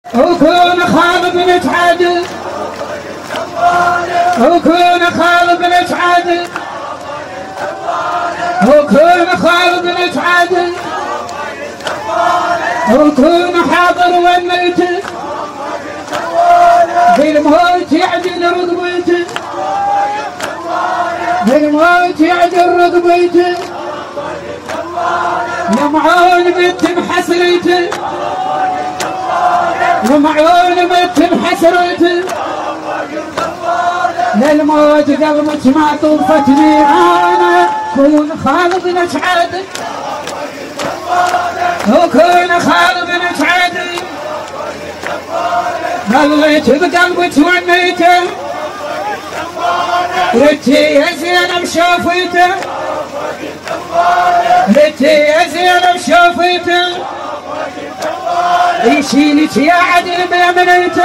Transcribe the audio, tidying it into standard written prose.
وكون خالد بن عادل وكون خالد بن عادل وكون خالد بن عادل وكون حاضر والميت بالموت يعدل رقبته بالموت يعدل رقبته يمعون بنت بحسرته يمعون بنت بحسرته للموت قلبك ما طوفتني انا كون خالد بن عادل وكون خالد بن عادل ظليت بقلبك ونيته ردتي يا زينب شوفيته ردتي يا زينب شوفيته يشيلك يا عدل بيمنيته